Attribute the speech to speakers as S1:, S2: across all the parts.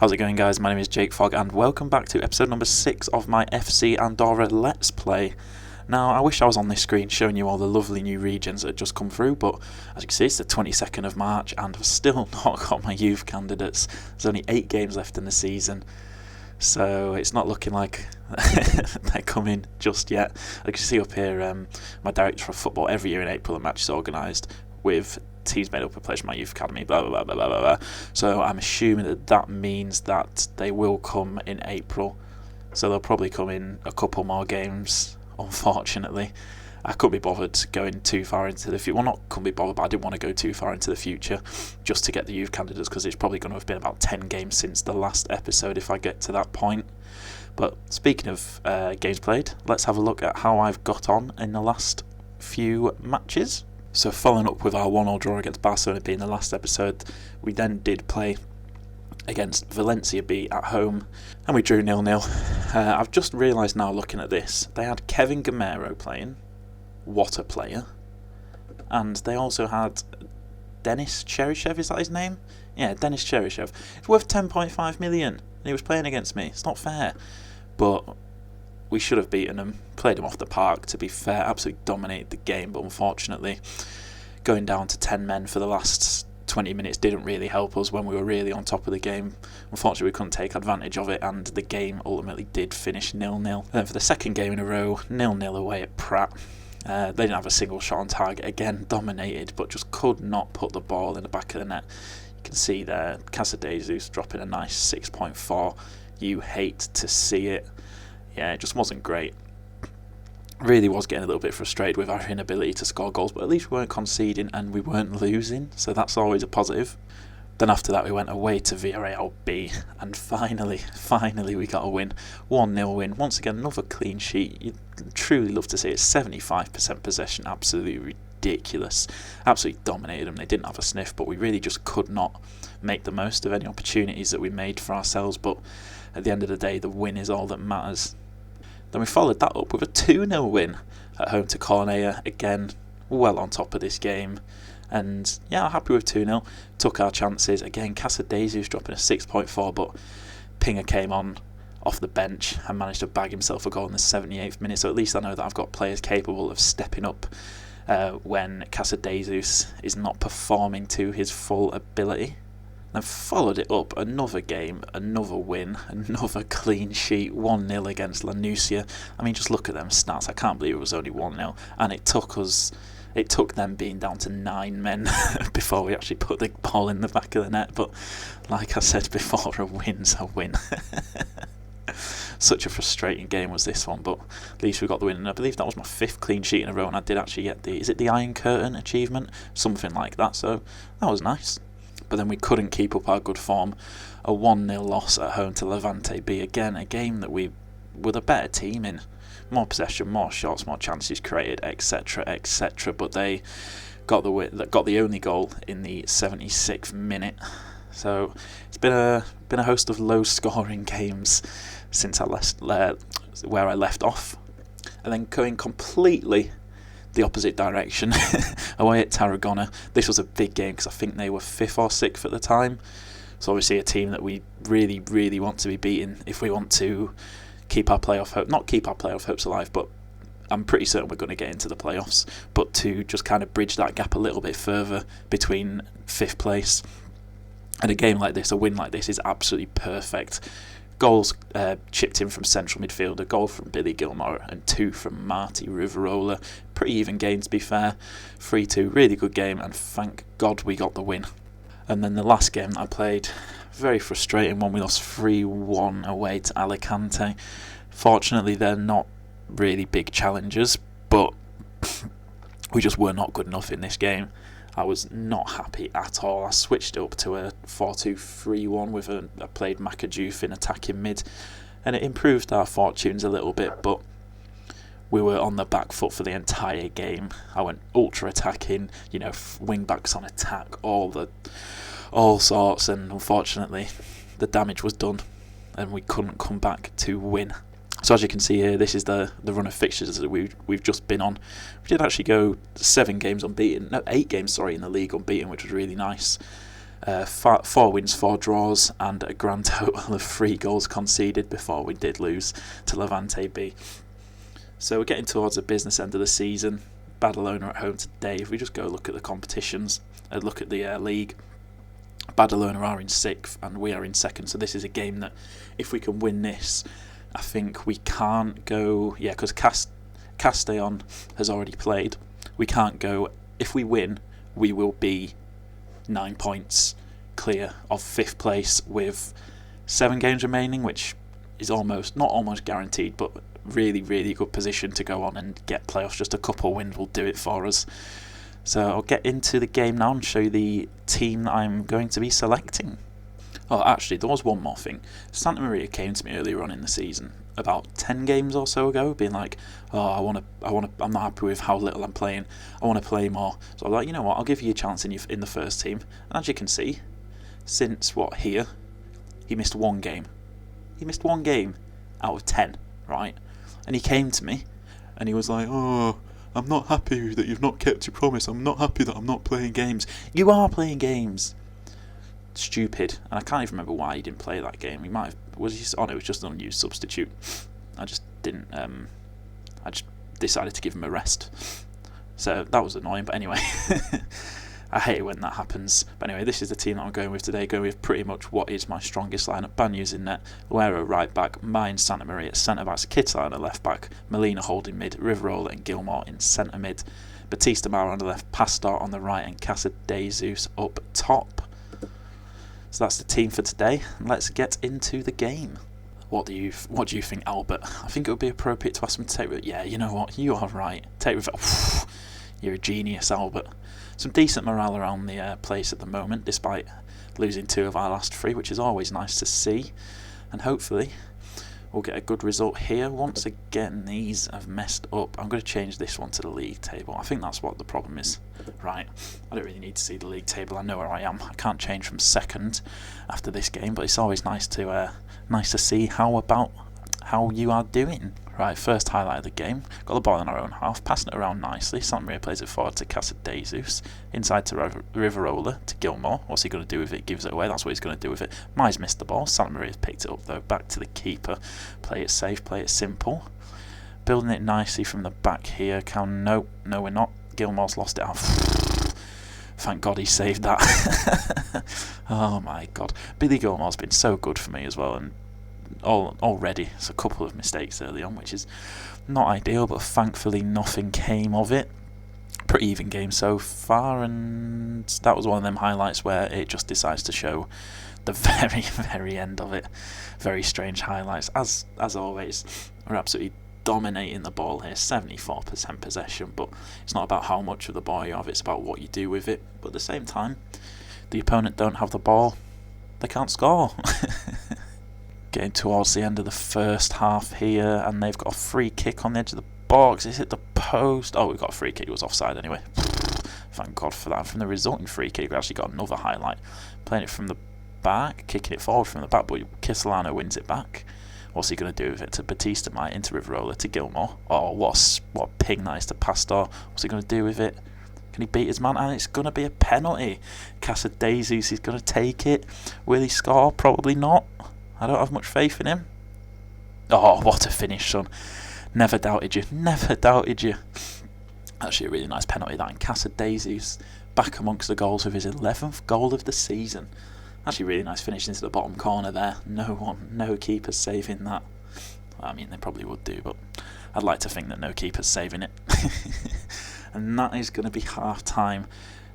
S1: How's it going, guys? My name is Jake Fogg and welcome back to episode number 6 of my FC Andorra Let's Play. Now, I wish I was on this screen showing you all the lovely new regions that had just come through, but as you can see, it's the 22nd of March and I've still not got my youth candidates. There's only 8 games left in the season, so it's not looking like they're coming just yet. As you can see up here, my director of football every year in April, a match is organised with teams made up of players from my youth academy, blah, blah, blah, blah, blah, blah. So I'm assuming that means that they will come in April. So they'll probably come in a couple more games, unfortunately. I couldn't be bothered going too far into the future. Well, not couldn't be bothered, but I didn't want to go too far into the future just to get the youth candidates, because it's probably going to have been about 10 games since the last episode if I get to that point. But speaking of games played, let's have a look at how I've got on in the last few matches. So following up with our 1-1 draw against Barcelona being the last episode, we then did play against Valencia B at home and we drew 0-0. I've just realised now looking at this, they had Kevin Gamero playing, what a player, and they also had Denis Cheryshev, is that his name? Yeah, Denis Cheryshev. It's worth 10.5 million and he was playing against me. It's not fair, but we should have beaten them, played them off the park, to be fair, absolutely dominated the game, but unfortunately going down to 10 men for the last 20 minutes didn't really help us when we were really on top of the game. Unfortunately we couldn't take advantage of it and the game ultimately did finish 0-0. And then for the second game in a row, 0-0 away at Prat. They didn't have a single shot on target, again dominated, but just could not put the ball in the back of the net. You can see there, Casadesus dropping a nice 6.4. You hate to see it. Yeah, it just wasn't great. Really was getting a little bit frustrated with our inability to score goals, but at least we weren't conceding and we weren't losing, so that's always a positive. Then after that we went away to Villarreal B, and finally we got a win. 1-0 win. Once again, another clean sheet. You'd truly love to see it. 75% possession, absolutely ridiculous. Absolutely dominated them. They didn't have a sniff, but we really just could not make the most of any opportunities that we made for ourselves. But at the end of the day, the win is all that matters. Then we followed that up with a 2-0 win at home to Cornellà. Again, well on top of this game. And yeah, happy with 2-0. Took our chances. Again, Casadesus dropping a 6.4, but Pinger came on off the bench and managed to bag himself a goal in the 78th minute. So at least I know that I've got players capable of stepping up when Casadesus is not performing to his full ability. Then followed it up, another game, another win, another clean sheet, 1-0 against Lanusia. I mean, just look at them stats. I can't believe it was only 1-0, and it took them being down to 9 men before we actually put the ball in the back of the net. But like I said before, a win's a win. Such a frustrating game was this one, but at least we got the win, and I believe that was my 5th clean sheet in a row, and I did actually get is it the Iron Curtain achievement? Something like that, so that was nice. But then we couldn't keep up our good form. A 1-0 loss at home to Levante B. Again, a game that we were the better team in. More possession, more shots, more chances created, etc., etc. But they got the only goal in the 76th minute. So it's been a host of low-scoring games since I left where I left off, and then going completely the opposite direction away at Tarragona. This was a big game because I think they were 5th or 6th at the time, so obviously a team that we really want to be beating if we want to keep our playoff hope, not keep our playoff hopes alive, but I'm pretty certain we're going to get into the playoffs, but to just kind of bridge that gap a little bit further between 5th place. And a game like this, a win like this, is absolutely perfect. Goals chipped in from central midfield, a goal from Billy Gilmore and 2 from Marty Riverola. Pretty even game, to be fair. 3-2, really good game, and thank God we got the win. And then the last game that I played, very frustrating one. We lost 3-1 away to Alicante. Fortunately, they're not really big challengers, but we just were not good enough in this game. I was not happy at all. I switched it up to a 4-2-3-1 with I played Makadjouf in attacking mid, and it improved our fortunes a little bit, but we were on the back foot for the entire game. I went ultra attacking, wing backs on attack, all sorts, and unfortunately the damage was done and we couldn't come back to win. So as you can see here, this is the run of fixtures that we've just been on. We did actually go 8 games in the league unbeaten, which was really nice. 4 wins, 4 draws, and a grand total of 3 goals conceded before we did lose to Levante B. So we're getting towards the business end of the season. Badalona at home today. If we just go look at the competitions, look at the league, Badalona are in 6th and we are in 2nd. So this is a game that if we can win this, I think we can't go... Yeah, because Castellon has already played. We can't go... If we win, we will be 9 points clear of 5th place with 7 games remaining, which is not almost guaranteed, but really, really good position to go on and get playoffs. Just a couple wins will do it for us. So I'll get into the game now and show you the team that I'm going to be selecting. Oh, actually, there was one more thing. Santa Maria came to me earlier on in the season, about 10 games or so ago, being like, I'm not happy with how little I'm playing. I want to play more. So I was like, you know what? I'll give you a chance in the first team. And as you can see, since he missed 1 game. He missed 1 game out of 10, right? And he came to me, and he was like, I'm not happy that you've not kept your promise. I'm not happy that I'm not playing games. You are playing games. Stupid. And I can't even remember why he didn't play that game. He might have... it was just an unused substitute. I just didn't... I just decided to give him a rest. So that was annoying, but anyway... I hate it when that happens. But anyway, this is the team that I'm going with today. Going with pretty much what is my strongest lineup. Banyu's in net, Luero right back, mine Santa Maria at centre backs, Kitana left back, Molina holding mid, Riverola and Gilmore in centre mid, Batista Mara on the left, Pastor on the right, and Casa de Jesus up top. So that's the team for today. Let's get into the game. What do you think, Albert? I think it would be appropriate to ask him to take with... Yeah, you know what? You are right. Take with... You're a genius, Albert. Some decent morale around the place at the moment, despite losing 2 of our last 3, which is always nice to see. And hopefully we'll get a good result here. Once again, these have messed up. I'm going to change this one to the league table. I think that's what the problem is. Right, I don't really need to see the league table. I know where I am. I can't change from 2nd after this game, but it's always nice to see how you are doing. Right, first highlight of the game. Got the ball in our own half, passing it around nicely. Santa Maria plays it forward to Casa de Jesus. Inside to Riverola, to Gilmore. What's he going to do with it? Gives it away. That's what he's going to do with it. Mai's missed the ball. Santa Maria's picked it up though. Back to the keeper. Play it safe, play it simple. Building it nicely from the back here. No, we're not. Gilmore's lost it out. Thank God he saved that. Oh my God. Billy Gilmore's been so good for me as well, and already it's a couple of mistakes early on, which is not ideal, but thankfully nothing came of it. Pretty even game so far, and that was one of them highlights where it just decides to show the very, very end of it. Very strange highlights. As always, we're absolutely dominating the ball here, 74% possession, but it's not about how much of the ball you have, it's about what you do with it. But at the same time, the opponent don't have the ball, they can't score. Getting towards the end of the first half here, and they've got a free kick on the edge of the box. Is it the post? Oh, we've got a free kick. It was offside anyway. Thank God for that. From the resulting free kick, we actually got another highlight. Playing it from the back, kicking it forward from the back, but Kisalano wins it back. What's he going to do with it? To Batista Mite, into Riverola, to Gilmore. Oh, what a ping that is to Pastor. What's he going to do with it? Can he beat his man? And it's going to be a penalty. Casa de Jesus is going to take it. Will he score? Probably not. I don't have much faith in him. Oh, what a finish, son. Never doubted you. Never doubted you. Actually, a really nice penalty, that. And Casa de Jesus back amongst the goals with his 11th goal of the season. Actually, really nice finish into the bottom corner there. No keeper's saving that. I mean, they probably would do, but I'd like to think that no keeper's saving it. And that is going to be half-time.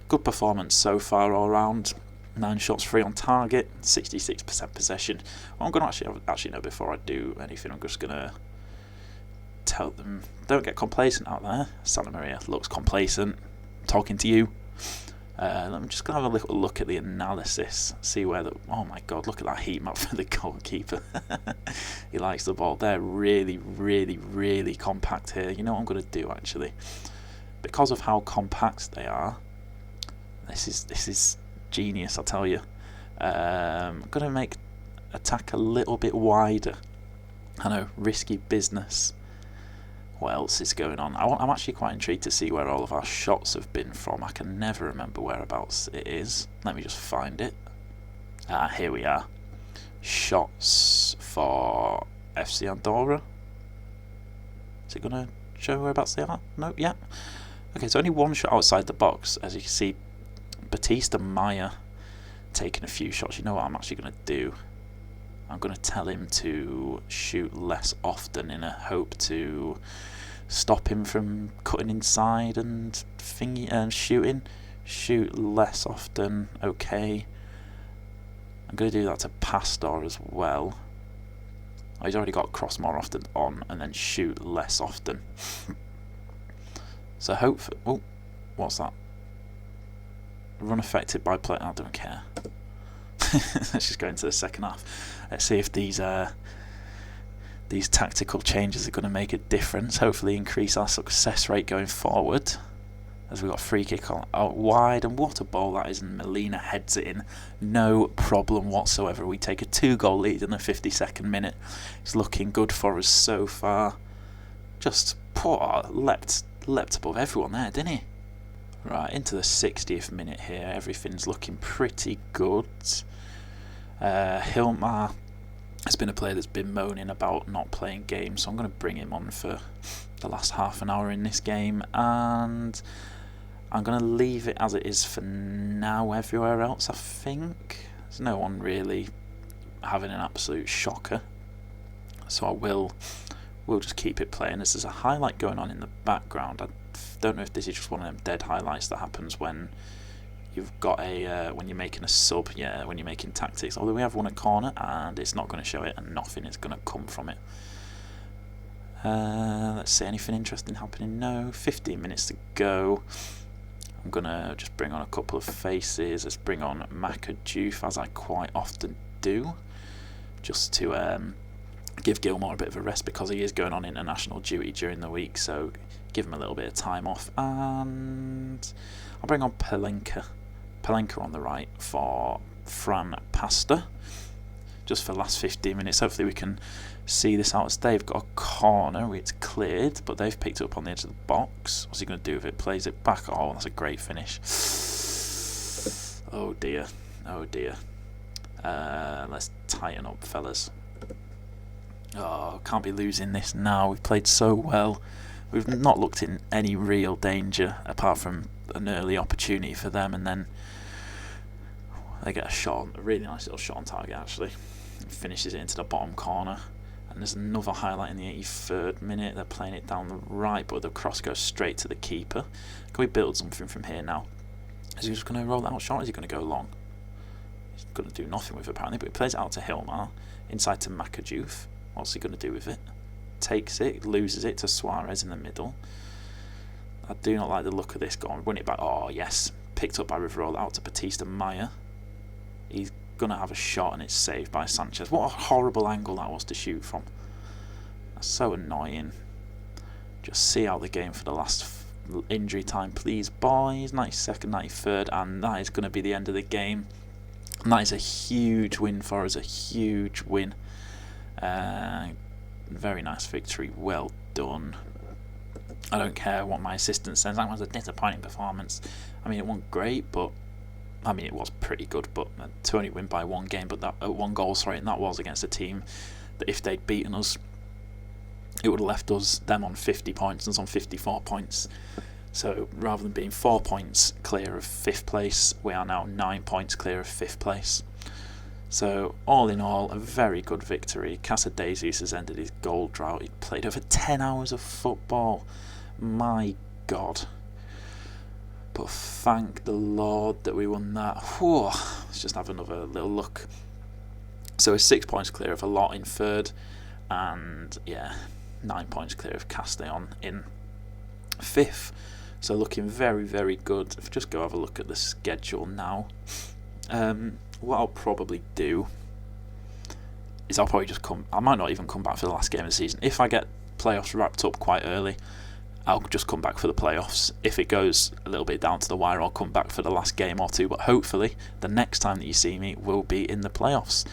S1: Good performance so far all round. 9 shots, 3 on target, 66% possession. Well, I'm going to actually know, before I do anything, I'm just going to tell them, don't get complacent out there. Santa Maria looks complacent. I'm talking to you. I'm just going to have a little look at the analysis, see where the... Oh my God, look at that heat map for the goalkeeper. He likes the ball. They're really, really, really compact here. You know what I'm going to do, actually? Because of how compact they are, this is genius, I'll tell you. I'm going to make attack a little bit wider. I know, risky business. what else is going on. I'm actually quite intrigued to see where all of our shots have been from. I can never remember whereabouts it is. Let me just find it. Here we are. Shots for FC Andorra. Is it going to show whereabouts they are? No, yeah. Okay, so only one shot outside the box. As you can see, Batista Maya taking a few shots. You know what I'm actually going to do? I'm going to tell him to shoot less often in a hope to stop him from cutting inside and shooting. Shoot less often. Okay. I'm going to do that to Pastor as well. Oh, he's already got cross more often on, and then shoot less often. So hopefully... Oh, what's that? Run affected by play. I don't care. Let's just go into the second half. Let's see if these tactical changes are going to make a difference. Hopefully increase our success rate going forward. As we've got a free kick on out wide, and what a ball that is, and Molina heads it in, no problem whatsoever. We take a 2-goal lead in the 52nd minute. It's looking good for us so far. Just leapt above everyone there, didn't he? Right, into the 60th minute here. Everything's looking pretty good. Hilmar has been a player that's been moaning about not playing games, so I'm going to bring him on for the last half an hour in this game, and I'm going to leave it as it is for now everywhere else, I think. There's no one really having an absolute shocker, so we'll just keep it playing. There's a highlight going on in the background. I don't know if this is just one of them dead highlights that happens when you've got when you're making a sub, when you're making tactics. Although we have won a corner and it's not going to show it, and nothing is going to come from it. Let's see, anything interesting happening? No. 15 minutes to go. I'm going to just bring on a couple of faces. Let's bring on Makadjuf, as I quite often do, just to give Gilmore a bit of a rest, because he is going on international duty during the week, so give him a little bit of time off. And I'll bring on Pelenka on the right for Fran Pasta, just for the last 15 minutes. Hopefully we can see this out. They've got a corner, it's cleared, but they've picked it up on the edge of the box. What's he going to do with it? Plays it back. Oh, that's a great finish. Oh dear. Let's tighten up, fellas. Oh, can't be losing this now. We've played so well. We've not looked in any real danger apart from an early opportunity for them, and then they get a really nice little shot on target actually. Finishes it into the bottom corner. And there's another highlight in the 83rd minute. They're playing it down the right, but the cross goes straight to the keeper. Can we build something from here now? Is he just going to roll that out short? Or is he going to go long? He's going to do nothing with it apparently, but he plays it out to Hilmar, inside to Makadjuf. What's he going to do with it? Takes it, loses it to Suarez in the middle. I do not like the look of this. Go on, run it back. Oh yes, picked up by Riverola, out to Batista Maya. He's going to have a shot and it's saved by Sanchez. What a horrible angle that was to shoot from. That's so annoying. Just see out the game for the last injury time, please, boys. 92nd, 93rd, and that is going to be the end of the game. And that is a huge win for us, a huge win. Very nice victory, well done. I don't care what my assistant says, that was a disappointing performance. I mean, it wasn't great, but I mean, it was pretty good, but to only win by one goal, and that was against a team that if they'd beaten us, it would have left them on 50 points and us on 54 points. So rather than being 4 points clear of 5th place, we are now 9 points clear of 5th place. So all in all, a very good victory. Casadesius has ended his goal drought. He played over 10 hours of football. My God. But thank the Lord that we won that. Whew. Let's just have another little look. So we're 6 points clear of a lot in 3rd, and 9 points clear of Castellon in 5th. So looking very, very good. If we just go have a look at the schedule now. What I'll probably do is I'll probably just I might not even come back for the last game of the season. If I get playoffs wrapped up quite early, I'll just come back for the playoffs. If it goes a little bit down to the wire, I'll come back for the last game or two. But hopefully, the next time that you see me will be in the playoffs.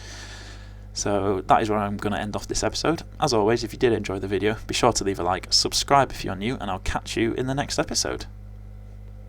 S1: So that is where I'm going to end off this episode. As always, if you did enjoy the video, be sure to leave a like, subscribe if you're new, and I'll catch you in the next episode.